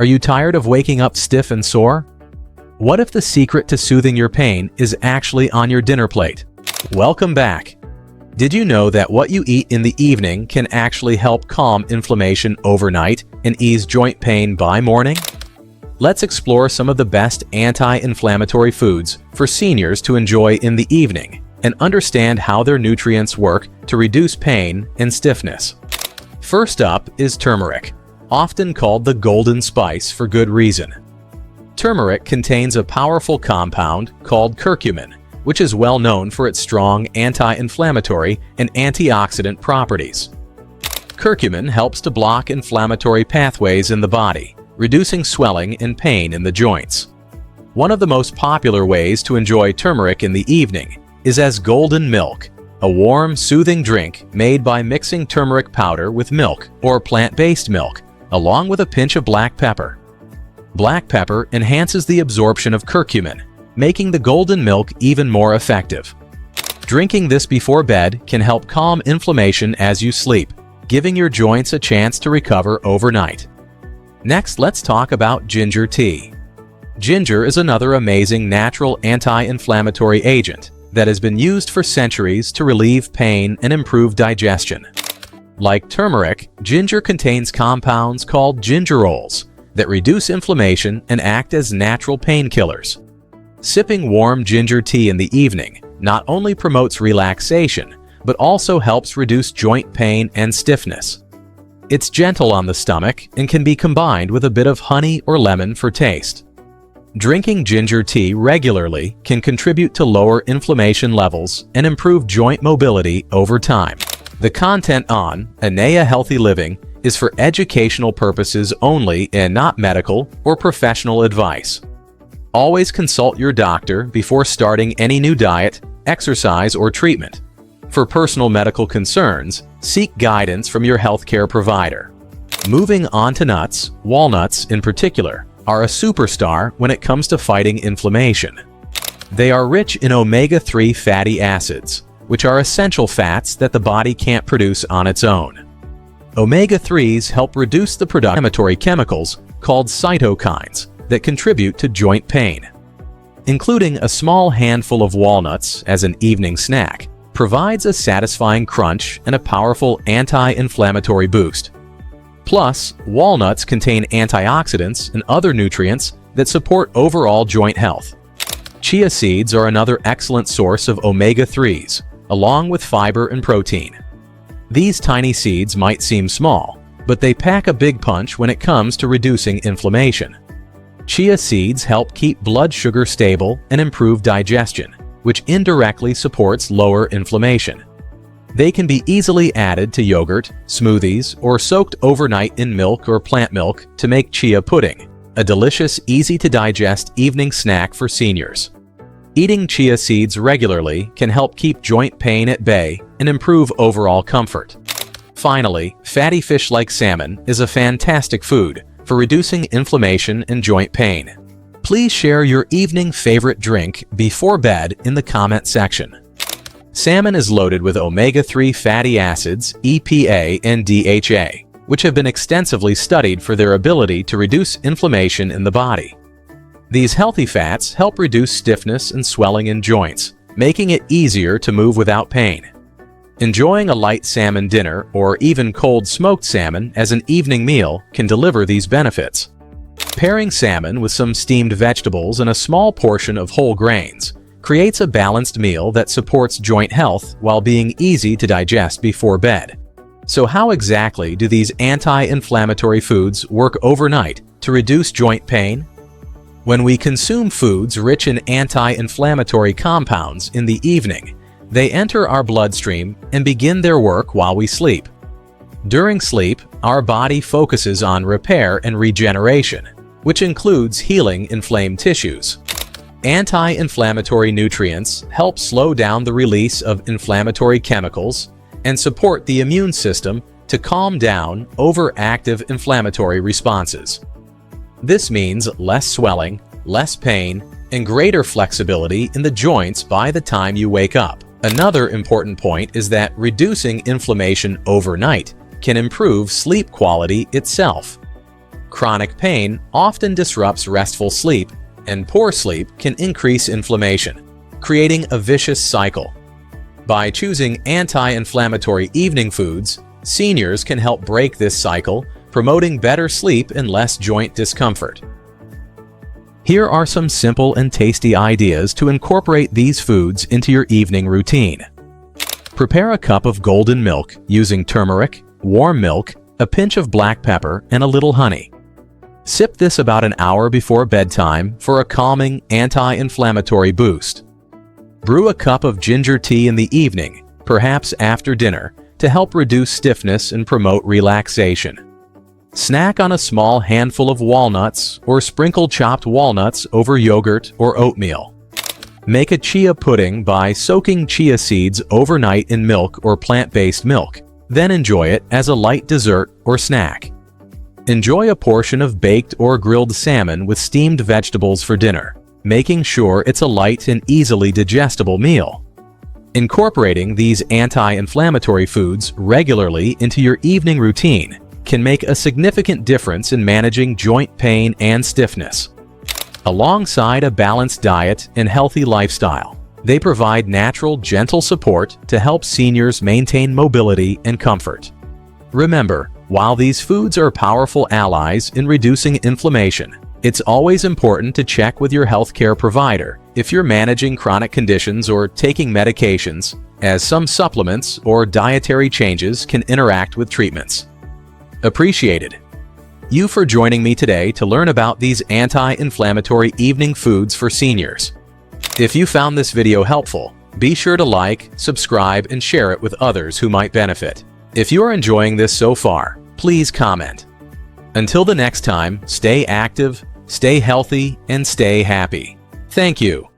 Are you tired of waking up stiff and sore? What if the secret to soothing your pain is actually on your dinner plate? Welcome back. Did you know that what you eat in the evening can actually help calm inflammation overnight and ease joint pain by morning? Let's explore some of the best anti-inflammatory foods for seniors to enjoy in the evening and understand how their nutrients work to reduce pain and stiffness. First up is turmeric, often called the golden spice for good reason. Turmeric contains a powerful compound called curcumin, which is well known for its strong anti-inflammatory and antioxidant properties. Curcumin helps to block inflammatory pathways in the body, reducing swelling and pain in the joints. One of the most popular ways to enjoy turmeric in the evening is as golden milk, a warm, soothing drink made by mixing turmeric powder with milk or plant-based milk, along with a pinch of black pepper. Black pepper enhances the absorption of curcumin, making the golden milk even more effective. Drinking this before bed can help calm inflammation as you sleep, giving your joints a chance to recover overnight. Next, let's talk about ginger tea. Ginger is another amazing natural anti-inflammatory agent that has been used for centuries to relieve pain and improve digestion. Like turmeric, ginger contains compounds called gingerols that reduce inflammation and act as natural painkillers. Sipping warm ginger tea in the evening not only promotes relaxation, but also helps reduce joint pain and stiffness. It's gentle on the stomach and can be combined with a bit of honey or lemon for taste. Drinking ginger tea regularly can contribute to lower inflammation levels and improve joint mobility over time. The content on Aneya Healthy Living is for educational purposes only and not medical or professional advice. Always consult your doctor before starting any new diet, exercise, or treatment. For personal medical concerns, seek guidance from your healthcare provider. Moving on to nuts, walnuts in particular are a superstar when it comes to fighting inflammation. They are rich in omega-3 fatty acids, which are essential fats that the body can't produce on its own. Omega-3s help reduce the production of inflammatory chemicals called cytokines that contribute to joint pain. Including a small handful of walnuts as an evening snack provides a satisfying crunch and a powerful anti-inflammatory boost. Plus, walnuts contain antioxidants and other nutrients that support overall joint health. Chia seeds are another excellent source of omega-3s, along with fiber and protein. These tiny seeds might seem small, but they pack a big punch when it comes to reducing inflammation. Chia seeds help keep blood sugar stable and improve digestion, which indirectly supports lower inflammation. They can be easily added to yogurt, smoothies, or soaked overnight in milk or plant milk to make chia pudding, a delicious, easy-to-digest evening snack for seniors. Eating chia seeds regularly can help keep joint pain at bay and improve overall comfort. Finally, fatty fish like salmon is a fantastic food for reducing inflammation and joint pain. Please share your evening favorite drink before bed in the comment section. Salmon is loaded with omega-3 fatty acids, EPA and DHA, which have been extensively studied for their ability to reduce inflammation in the body. These healthy fats help reduce stiffness and swelling in joints, making it easier to move without pain. Enjoying a light salmon dinner or even cold smoked salmon as an evening meal can deliver these benefits. Pairing salmon with some steamed vegetables and a small portion of whole grains creates a balanced meal that supports joint health while being easy to digest before bed. So how exactly do these anti-inflammatory foods work overnight to reduce joint pain? When we consume foods rich in anti-inflammatory compounds in the evening, they enter our bloodstream and begin their work while we sleep. During sleep, our body focuses on repair and regeneration, which includes healing inflamed tissues. Anti-inflammatory nutrients help slow down the release of inflammatory chemicals and support the immune system to calm down overactive inflammatory responses. This means less swelling, less pain, and greater flexibility in the joints by the time you wake up. Another important point is that reducing inflammation overnight can improve sleep quality itself. Chronic pain often disrupts restful sleep, and poor sleep can increase inflammation, creating a vicious cycle. By choosing anti-inflammatory evening foods, seniors can help break this cycle, promoting better sleep and less joint discomfort. Here are some simple and tasty ideas to incorporate these foods into your evening routine. Prepare a cup of golden milk using turmeric, warm milk, a pinch of black pepper, and a little honey. Sip this about an hour before bedtime for a calming, anti-inflammatory boost. Brew a cup of ginger tea in the evening, perhaps after dinner, to help reduce stiffness and promote relaxation. Snack on a small handful of walnuts or sprinkle chopped walnuts over yogurt or oatmeal. Make a chia pudding by soaking chia seeds overnight in milk or plant-based milk, then enjoy it as a light dessert or snack. Enjoy a portion of baked or grilled salmon with steamed vegetables for dinner, making sure it's a light and easily digestible meal. Incorporating these anti-inflammatory foods regularly into your evening routine can make a significant difference in managing joint pain and stiffness. Alongside a balanced diet and healthy lifestyle, they provide natural, gentle support to help seniors maintain mobility and comfort. Remember, while these foods are powerful allies in reducing inflammation, it's always important to check with your healthcare provider if you're managing chronic conditions or taking medications, as some supplements or dietary changes can interact with treatments. Appreciated you for joining me today to learn about these anti-inflammatory evening foods for seniors. If you found this video helpful, be sure to like, subscribe, and share it with others who might benefit. If you are enjoying this so far, please comment. Until the next time, stay active, stay healthy, and stay happy. Thank you.